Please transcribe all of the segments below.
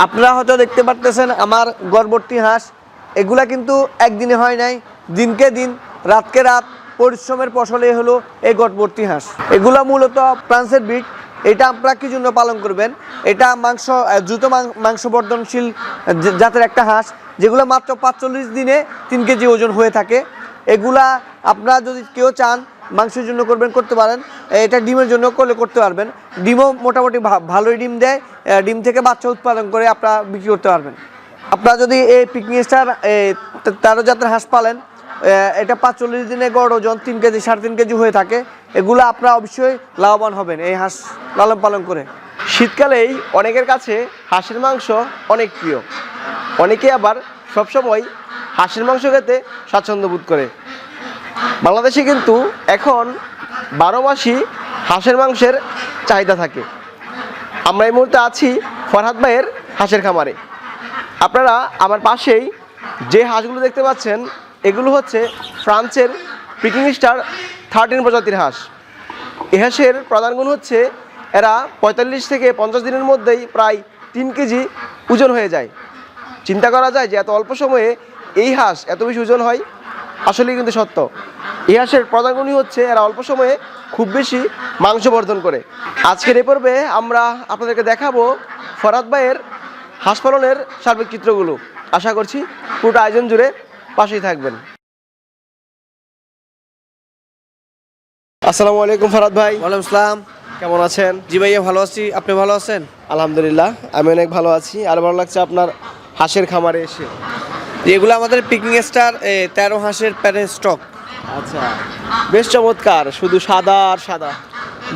আপনারা হয়তো দেখতে পারতেছেন আমার গর্ভবতী হাঁস, এগুলা কিন্তু একদিনে হয় নাই, দিনকে দিন রাতকে রাত পরিশ্রমের ফসলে হলো এই গর্ভবতী হাঁস। এগুলা মূলত ফ্রান্সের ব্রিড। এটা আপনারা কি জন্য পালন করবেন? এটা দ্রুত মাংস বর্ধনশীল জাতের একটা হাঁস, যেগুলো মাত্র 45 দিনে 3 কেজি ওজন হয়ে থাকে। এগুলা আপনারা যদি কেউ চান মাংসের জন্য করতে পারেন, এটা ডিমের জন্য করতে পারবেন। ডিমও মোটামুটি ভালোই ডিম দেয়, ডিম থেকে বাচ্চা উৎপাদন করে আপনারা বিক্রি করতে পারবেন। আপনারা যদি এই পিকনিক স্টার 13 জাতের হাঁস পালেন, এটা 45 দিনে গড় ওজন 3 কেজি 3.5 কেজি হয়ে থাকে। এগুলো আপনারা অবশ্যই লাভবান হবেন এই হাঁস লালন পালন করে। শীতকালেই অনেকের কাছে হাঁসের মাংস অনেক প্রিয়, অনেকে আবার সবসময় হাঁসের মাংস খেতে স্বাচ্ছন্দ্য বোধ করে। বাংলাদেশে কিন্তু এখন 12 মাসই হাঁসের মাংসের চাহিদা থাকে। আমরা এই মুহূর্তে আছি ফরহাদ ভাইয়ের হাঁসের খামারে। আপনারা আমার পাশেই যে হাঁসগুলো দেখতে পাচ্ছেন, এগুলো হচ্ছে ফ্রান্সের পিকিং স্টার 13 প্রজাতির হাঁস। এই হাঁসের প্রধান গুণ হচ্ছে এরা 45 থেকে 50 দিনের মধ্যেই প্রায় 3 কেজি ওজন হয়ে যায়। চিন্তা করা যায় যে এত অল্প সময়ে এই হাঁস এত বেশি ওজন হয়, আসলেই কিন্তু সত্য। এই হাঁসের প্রধান গুণই হচ্ছে এরা অল্প সময়ে খুব বেশি মাংস বর্ধন করে। আজকের এই পর্বে আমরা আপনাদেরকে দেখাবো ফরহাদ ভাইয়ের হাঁস পালনের সার্বিক চিত্রগুলো। আশা করছি পুরোটা আয়োজন জুড়ে পাশেই থাকবেন। আসসালামু আলাইকুম ফরহাদ ভাই। ওয়ালাইকুম আসসালাম। কেমন আছেন? জি ভাইয়া ভালো আছি, আপনি ভালো আছেন? আলহামদুলিল্লাহ, আমি অনেক ভালো আছি। আর ভালো লাগছে আপনার হাঁসের খামারে এসে। এগুলো আমাদের পিকিং স্টার 13 হাঁসের প্যারেন্ট স্টক। আচ্ছা, বেশ চমৎকার, শুধু সাদা আর সাদা।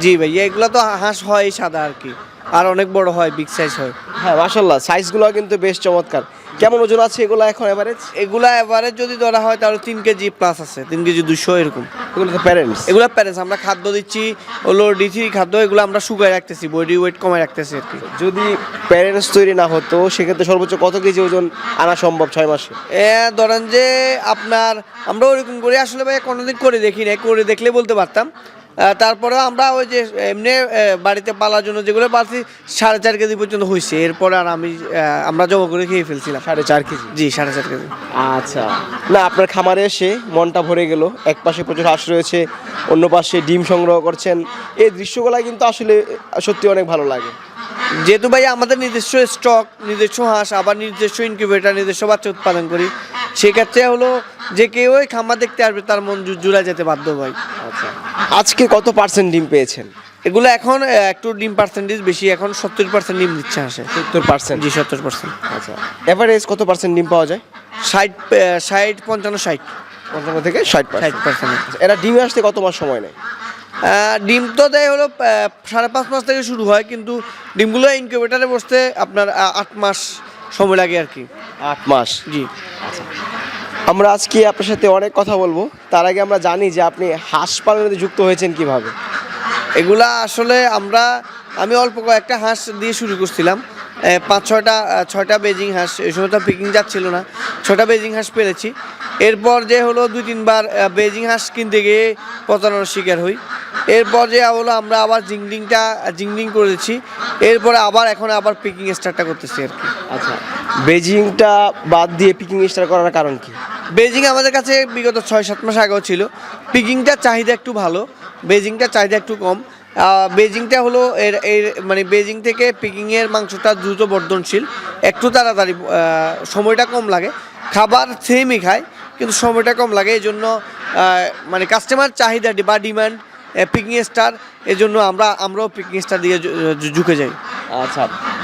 জি ভাইয়া, এগুলো তো হাঁস হয় সাদা আর কি, আর অনেক বড় হয়, বিগ সাইজ হয়। হ্যাঁ মাশাআল্লাহ, সাইজগুলো কিন্তু বেশ চমৎকার। কেমন ওজন আছে এগুলো এখন এভারেজ? এগুলা এভারেজ যদি ধরা হয় তাহলে 3 কেজি প্লাস আছে, 3 কেজি 200 এরকম। এগুলো তো প্যারেন্টস? এগুলো প্যারেন্টস। আমরা খাদ্য দিচ্ছি হলো D3 খাদ্য, এগুলো আমরা শুকায় রাখতেছি, বডি ওয়েট কমায় রাখতেছি আর কি। যদি প্যারেন্টস তৈরি না হতো সেক্ষেত্রে সর্বোচ্চ কত কেজি ওজন আনা সম্ভব 6 মাসে? ধরেন যে আপনার আমরা ওরকম করে আসলে ভাই কোনোদিন করে দেখি নাই, করে দেখলে বলতে পারতাম। তারপরেও আমরা ওই যে এমনি বাড়িতে পালার জন্য যেগুলো পাচ্ছি 4.5 কেজি পর্যন্ত হয়েছে। এরপরে আর আমরা জমা করে খেয়ে ফেলছিলাম। 4.5 কেজি? জি 4.5 কেজি। আচ্ছা, না আপনার খামারে এসে মনটা ভরে গেল। এক পাশে প্রচুর হাঁস রয়েছে, অন্য পাশে ডিম সংগ্রহ করছেন। এই দৃশ্যগুলো কিন্তু আসলে সত্যি অনেক ভালো লাগে। যেহেতু ভাই আমাদের নিজস্ব স্টক, নিজস্ব হাঁস, আবার নিজস্ব ইনকিউবেটর, নিজস্ব বাচ্চা উৎপাদন করি, সেক্ষেত্রে হলো যে কেউ ওই খামার দেখতে আসবে তার মন জুড়ে যেতে বাধ্য ভাই। আচ্ছা, আজকে কত পার্সেন্ট ডিম পেয়েছেন? এগুলো এখন একটু ডিম পার্সেন্টেজ বেশি, এখন 70% ডিম দিচ্ছে হাঁসে। 70%? জি 70%। আচ্ছা, এভারেজ কত পার্সেন্ট ডিম পাওয়া যায়? 60 55 60 55 থেকে 60%। 60%। এরা ডিমে আসতে কত মাস সময় নেয়? ডিম তো দেয় হলো 5.5 মাস থেকে শুরু হয়, কিন্তু ডিমগুলো ইনকিউবেটারে বসতে আপনার 8 মাস সময় লাগে আর কি। 8 মাস? জি। আমরা আজকে আপনার সাথে অনেক কথা বলবো। তার আগে আমরা জানি যে আপনি হাঁস পালনে যুক্ত হয়েছেন কিভাবে? এগুলা আসলে আমি অল্প কয়েকটা হাঁস দিয়ে শুরু করছিলাম। 6টা বেজিং হাঁস, এই সময় তো পিকিং যাচ্ছিল না, 6টা বেজিং হাঁস পেরেছি। এরপর যে হলো 2-3 বার বেজিং হাঁস কিনতে গিয়ে প্রতারণার শিকার হই। এরপর যে হলো আমরা আবার জিংডিং করেছি। এরপরে এখন পিকিং স্টার্টটা করতেছি আর কি। আচ্ছা, বেজিংটা বাদ দিয়ে পিকিং স্টার করার কারণ কি? বেজিং আমাদের কাছে বিগত 6-7 মাস আগেও ছিল। পিকিংটার চাহিদা একটু ভালো, বেজিংটার চাহিদা একটু কম। বেজিংটা হলো এর মানে বেজিং থেকে পিকিংয়ের মাংসটা দ্রুত বর্ধনশীল, একটু তাড়াতাড়ি, সময়টা কম লাগে। খাবার সেমই খায় কিন্তু সময়টা কম লাগে, এই জন্য মানে কাস্টমার চাহিদা বা ডিমান্ড পিকিং স্টার, এই জন্য আমরাও পিকিং স্টার দিয়ে ঝুঁকে যাই। আচ্ছা,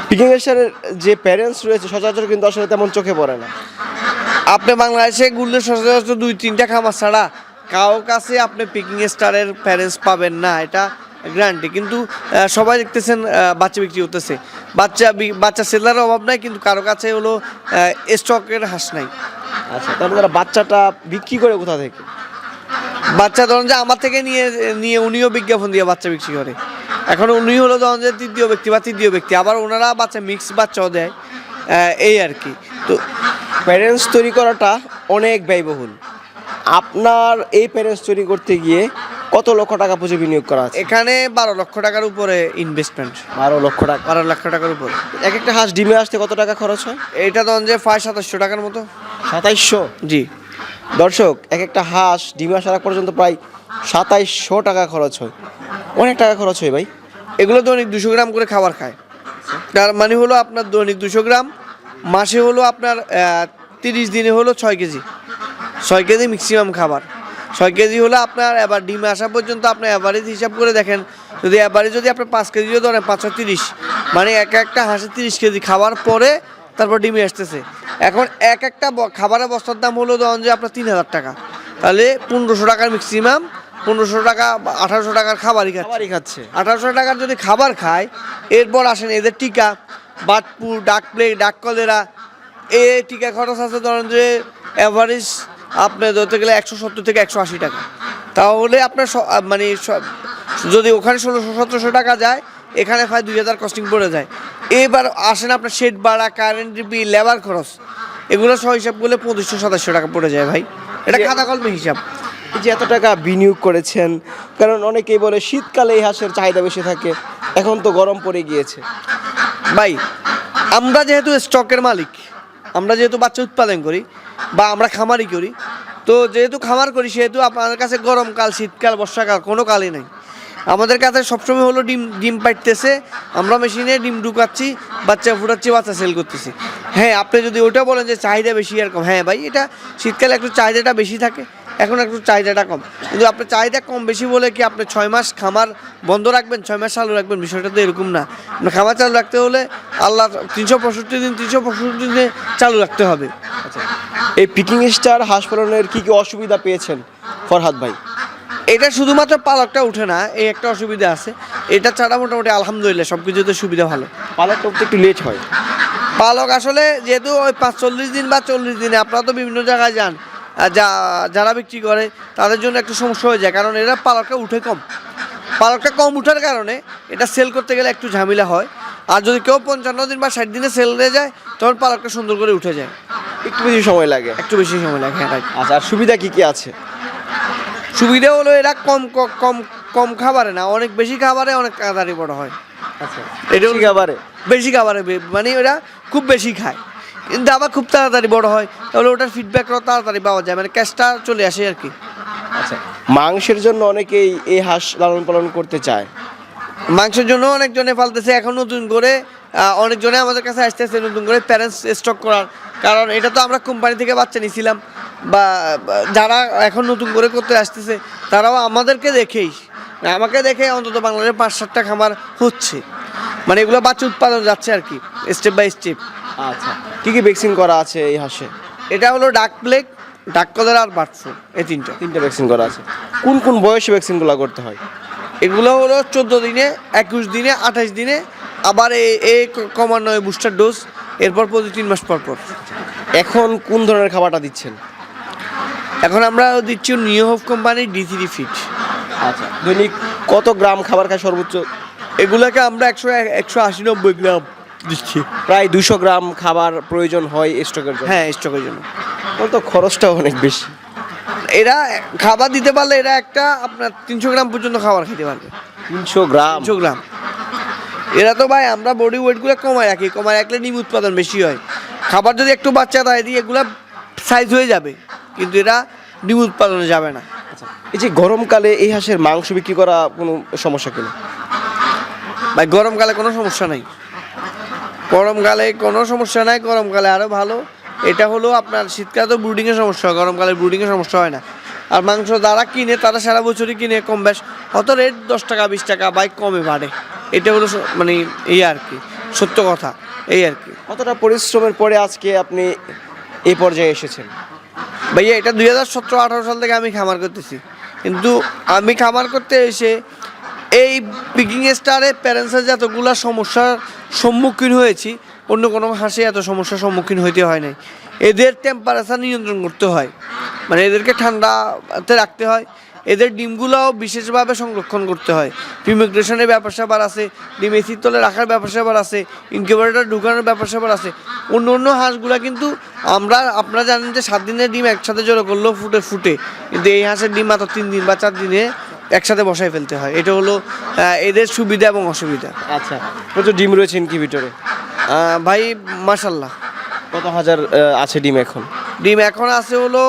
পিকিং স্টারের যে প্যারেন্টস রয়েছে সচরাচর কিন্তু আসলে তেমন চোখে পড়ে না। আপনি বাংলাদেশে ঘুরলে সচরাচর 2-3টা খামার ছাড়া কারো কাছে আপনি পিকিং স্টারের প্যারেন্টস পাবেন না, এটা গ্যারান্টি। কিন্তু সবাই দেখতেছেন বাচ্চা বিক্রি করতেছে, বাচ্চা সেলার অভাব নাই, কিন্তু কারো কাছে হলো স্টকের হাঁস নাই। আচ্ছা, তাহলে তারা বাচ্চাটা বিক্রি করে কোথা থেকে? বাচ্চা ধরুন যে আমার থেকে নিয়ে উনিও বিজ্ঞাপন দিয়ে বাচ্চা বিক্রি করে। এখন উনি হলো ধরুন যে তৃতীয় ব্যক্তি, আবার ওনারা বাচ্চা মিক্স বাচ্চাও দেয়, এই আর কি। তো প্যারেন্টস তৈরি করাটা অনেক ব্যয়বহুল। আপনার এই প্যারেন্টস তৈরি করতে গিয়ে কত লক্ষ টাকা পুঁজি বিনিয়োগ করা আছে? এখানে 12 লক্ষ টাকার উপরে ইনভেস্টমেন্ট। 12 লক্ষ টাকা। 12 লাখ টাকার উপরে। এক একটা হাঁস ডিমে আসতে কত টাকা খরচ হয়? এটা ধরুন যে 2700 টাকার মতো। 2700? জি। দর্শক, এক একটা হাঁস ডিমে আসার পর্যন্ত প্রায় 2700 টাকা খরচ হয়। অনেক টাকা খরচ হয় ভাই। এগুলো দৈনিক 200 গ্রাম করে খাবার খায়। তার মানে হলো আপনার দৈনিক 200 গ্রাম, মাসে হলো আপনার 30 দিনে হলো 6 কেজি। 6 কেজি ম্যাক্সিমাম খাবার। 6 কেজি হলো আপনার এবার ডিমে আসা পর্যন্ত আপনি অ্যাভারেজ হিসাব করে দেখেন, যদি অ্যাভারেজ যদি আপনি 5 কেজিও ধরেন, 5 30, মানে একটা হাঁসে 30 কেজি খাবার পরে তারপর ডিমে আসতেছে। এখন একটা খাবারের বস্তার দাম হলো ধরুন যে আপনার 3000 টাকা, তাহলে 1500 টাকার ম্যাক্সিমাম, 1500 টাকা 1800 টাকার খাবারই খাচ্ছে। 1800 টাকার যদি খাবার খায়, এরপর আসেন এদের টিকা, বার্ডফ্লু, ডাক প্লেগ, ডাক কলেরা, এই টিকা খরচ আছে ধরেন যে অ্যাভারেজ আপনি ধরতে গেলে 170 থেকে 180 টাকা। তাহলে আপনার মানে যদি ওখানে 1600-1700 টাকা যায়, এখানে প্রায় 2000 কস্টিং পড়ে যায়। এবার আসেন আপনার শেড ভাড়া, কারেন্ট বিল, লেবার খরচ, এগুলো সহ হিসাব করলে 2500-2700 টাকা পড়ে যায় ভাই। এটা খাতা কলমে হিসাব। এই যে এত টাকা বিনিয়োগ করেছেন, কারণ অনেকেই বলে শীতকালে এই হাঁসের চাহিদা বেশি থাকে, এখন তো গরম পড়ে গিয়েছে। ভাই আমরা যেহেতু স্টকের মালিক, আমরা যেহেতু বাচ্চা উৎপাদন করি বা আমরা খামারি করি, তো যেহেতু খামার করি সেহেতু আপনাদের কাছে গরমকাল, শীতকাল, বর্ষাকাল কোনো কালই নেই। আমাদের কাছে সবসময় হলো ডিম পাইতেছে, আমরা মেশিনে ডিম ঢুকাচ্ছি, বাচ্চা ফুটাচ্ছি, বাচ্চা সেল করতেছি। হ্যাঁ, আপনি যদি ওটা বলেন যে চাহিদা বেশি আর কম, হ্যাঁ ভাই, এটা শীতকালে একটু চাহিদাটা বেশি থাকে, এখন একটু চাহিদাটা কম। কিন্তু আপনার চাহিদা কম বেশি বলে কি আপনি 6 মাস খামার বন্ধ রাখবেন, 6 মাস চালু রাখবেন? বিষয়টা তো এরকম না। আপনার খামার চালু রাখতে হলে আল্লাহ 365 দিনে চালু রাখতে হবে। আচ্ছা, এই পিকিং স্টার হাঁস পালনের কী কী অসুবিধা পেয়েছেন ফরহাদ ভাই? এটা শুধুমাত্র পালকটা উঠে না, এই একটা অসুবিধা আছে। এটা ছাড়া মোটামুটি আলহামদুলিল্লাহ সব কিছুতে সুবিধা ভালো। পালকটা উঠতে একটু লেট হয়। পালক আসলে যেহেতু ওই 45 দিন বা 40 দিনে, আপনারা তো বিভিন্ন জায়গায় যান, যারা বিক্রি করে তাদের জন্য একটু সমস্যা হয়ে যায়, কারণ এরা পালকটা উঠে কম। পালকটা কম উঠার কারণে এটা সেল করতে গেলে একটু ঝামেলা হয়। আর যদি কেউ 55 দিন বা 60 দিনে সেল হয়ে যায়, তখন পালকটা সুন্দর করে উঠে যায়। একটু বেশি সময় লাগে। একটু বেশি সময় লাগে, হ্যাঁ। আচ্ছা, আর সুবিধা কী কী আছে? সুবিধা হলো এরা কম কম কম খাবারে না, অনেক বেশি খাবারে অনেক তাড়াতাড়ি বড় হয়। আচ্ছা, এটা বেশি খাবারে? বেশি খাবারে মানে ওরা খুব বেশি খায়, কিন্তু আবার খুব তাড়াতাড়ি বড় হয়, তাহলে ওটার ফিডব্যাকটাও তাড়াতাড়ি পাওয়া যায়, মানে ক্যাশটা চলে আসে আর কি। আচ্ছা, মাংসের জন্য অনেকেই এই হাঁস লালন পালন করতে চায়। মাংসের জন্য অনেকজনে পালতেছে, এখন নতুন করে অনেকজনে আমাদের কাছে আসতেছে নতুন করে প্যারেন্টস স্টক করার, কারণ এটা তো আমরা কোম্পানি থেকে বাচ্চা নিয়েছিলাম, বা যারা এখন নতুন করে করতে আসতেছে তারাও আমাদেরকে দেখেই, আমাকে দেখে অন্তত বাংলাদেশে 5-7টা খামার হচ্ছে, মানে এগুলো বাচ্চা উৎপাদন যাচ্ছে আর কি, স্টেপ বাই স্টেপ। আচ্ছা, কী কী ভ্যাকসিন করা আছে এই হাঁসে? এটা হলো ডাক প্লেগ, ডাক কলেরা আর বার্ডফ্লু, এই তিনটা ভ্যাকসিন করা আছে। কোন কোন বয়সে ভ্যাকসিনগুলো করতে হয়? এগুলো হলো 14 দিনে, 21 দিনে, 28 দিনে, আবার এই ক্রমান্বয়ে বুস্টার ডোজ, এরপর প্রতি 3 মাস পর পর। এখন কোন ধরনের খাবারটা দিচ্ছেন? এখন আমরা দিচ্ছি নিউ হোপ কোম্পানির D3 ফিট। আচ্ছা, দৈনিক কত গ্রাম খাবার খায় সর্বোচ্চ? এগুলোকে আমরা 180-90 গ্রাম দিচ্ছি। প্রায় 200 গ্রাম খাবার প্রয়োজন হয় স্টকের জন্য। হ্যাঁ, স্টকের জন্য। তো খরচটাও অনেক বেশি। এরা খাবার দিতে পারলে এরা একটা আপনার 300 গ্রাম পর্যন্ত খাবার খেতে পারবে। 300 গ্রাম? 300 গ্রাম। এরা তো ভাই আমরা বডি ওয়েটগুলো কমায় রাখলে ডিম উৎপাদন বেশি হয়। খাবার যদি একটু বাচ্চা দেয় দিই, এগুলো সাইজ হয়ে যাবে, কিন্তু এরা ডিম উৎপাদনে যাবে না। আচ্ছা, এই যে গরমকালে এই হাঁসের মাংস বিক্রি করা কোনো সমস্যা কিনা? ভাই গরমকালে কোনো সমস্যা নাই, গরমকালে আরও ভালো। এটা হলো আপনার শীতকালে তো ব্রুডিংয়ের সমস্যা হয়, গরমকালে ব্রুডিংয়ের সমস্যা হয় না। আর মাংস যারা কিনে তারা সারা বছরই কিনে কম বেশ, হয়তো রেট 10 টাকা 20 টাকা বাইক কমে বাড়ে, এটা হলো মানে এই আর কি সত্য কথা, এই আর কি। কতটা পরিশ্রমের পরে আজকে আপনি এই পর্যায়ে এসেছেন? ভাইয়া এটা 2017-18 সাল থেকে আমি খামার করতেছি, কিন্তু আমি খামার করতে এসে এই পিকিং স্টারে প্যারেন্টসের যতগুলো সমস্যার সম্মুখীন হয়েছি, অন্য কোনো হাঁসে এত সমস্যার সম্মুখীন হইতে হয় নাই। এদের টেম্পারেচার নিয়ন্ত্রণ করতে হয়, মানে এদেরকে ঠান্ডাতে রাখতে হয়, এদের ডিমগুলোও বিশেষভাবে সংরক্ষণ করতে হয়। ফিউমিগ্রেশনের ব্যাপার স্যাপার আছে, ডিম এসির তলে রাখার ব্যাপার স্যাপার আছে, ইনকিউবেটর ঢুকানোর ব্যাপার স্যাপার আছে। অন্য হাঁসগুলা কিন্তু আপনারা জানেন যে 7 দিনের ডিম একসাথে জড়ো করলেও ফুটে, কিন্তু এই হাঁসের ডিম মাত্র 3 দিন বা 4 দিনে একসাথে বসায় ফেলতে হয়। এটা হলো এদের সুবিধা এবং অসুবিধা। আচ্ছা, প্রচুর ডিম রয়েছে ইনকিউবেটরে। ভাই মাশাল্লাহ, কত হাজার আছে ডিম এখন? ডিম এখন আছে হলো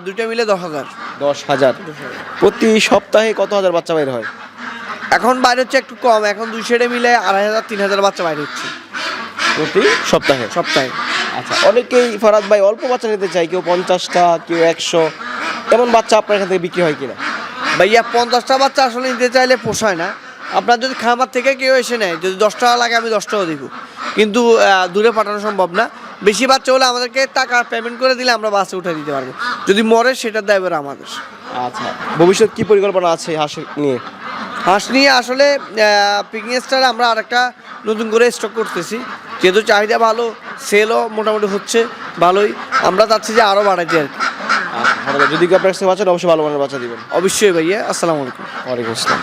দুইটা মিলে 10,000। 10,000। প্রতি সপ্তাহে কত হাজার বাচ্চা বের হয়? এখন বাইরে হচ্ছে একটু কম, এখন 200 মিলে 2,500 3,000 বাচ্চা বাইরে হচ্ছে প্রতি সপ্তাহে? সপ্তাহে। আচ্ছা, অনেকেই ফরহাদ ভাই অল্প বাচ্চা নিতে চায়, কেউ 50টা, কেউ 100, এমন বাচ্চা আপনার এখান থেকে বিক্রি হয় কিনা? ভাইয়া 50টা বাচ্চা আসলে নিতে চাইলে পোষায় না। আপনার যদি খামার থেকে কেউ এসে নেয়, যদি 10 টাকা লাগে আমি 10 টাকা দিব, কিন্তু দূরে পাঠানো সম্ভব না। বেশি বাচ্চা হলে আমাদেরকে টাকা পেমেন্ট করে দিলে আমরা বাসে উঠে দিতে পারবো, যদি মরে সেটার দায়ভার আমাদের। আচ্ছা, ভবিষ্যৎ কি পরিকল্পনা আছে হাঁসের নিয়ে? হাঁস নিয়ে আসলে পিকনিক স্টারে আমরা আরেকটা নতুন করে স্টক করতেছি, যেহেতু চাহিদা ভালো, সেলও মোটামুটি হচ্ছে ভালোই, আমরা চাচ্ছি যে আরও বাড়াইতে আর কি। যদি কেউ আপনার কাছে বাচ্চা অবশ্যই ভালো মানের বাচ্চা দিবেন। অবশ্যই ভাইয়া, আসসালামু আলাইকুম। ওয়ালাইকুম আসসালাম।